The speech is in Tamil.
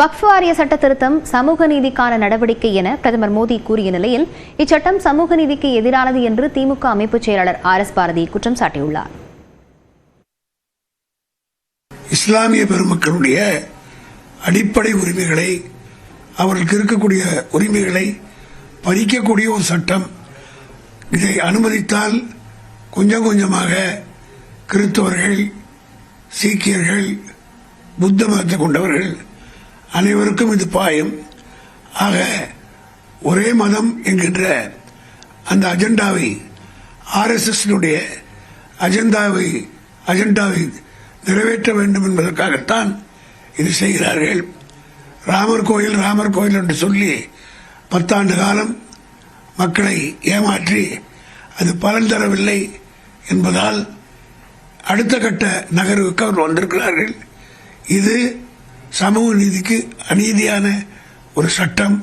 வக்ஃப் வாரிய சட்ட திருத்தம் சமூக நீதிக்கான நடவடிக்கை என பிரதமர் மோடி கூறிய நிலையில் இச்சட்டம் சமூக நீதிக்கு எதிரானது என்று திமுக அமைப்பு செயலாளர் RS பாரதி குற்றம் சாட்டியுள்ளார். இஸ்லாமிய பெருமக்களுடைய அடிப்படை உரிமைகளை, அவர்களுக்கு இருக்கக்கூடிய உரிமைகளை பறிக்கக்கூடிய ஒரு சட்டம். இதை அனுமதித்தால் கொஞ்சம் கொஞ்சமாக கிறிஸ்தவர்கள், சீக்கியர்கள், புத்த மதத்தை கொண்டவர்கள் அனைவருக்கும் இது பாயும். ஆக ஒரே மதம் என்கின்ற அந்த அஜெண்டாவை, RSS அஜெண்டாவை நிறைவேற்ற வேண்டும் என்பதற்காகத்தான் இது செய்கிறார்கள். ராமர் கோயில் என்று சொல்லி 10 ஆண்டு காலம் மக்களை ஏமாற்றி அது பலன் தரவில்லை என்பதால் அடுத்த கட்ட நகர்வுக்கு அவர் வந்திருக்கிறார்கள். இது சமூக நீதிக்கு அநீதியான ஒரு சட்டம்.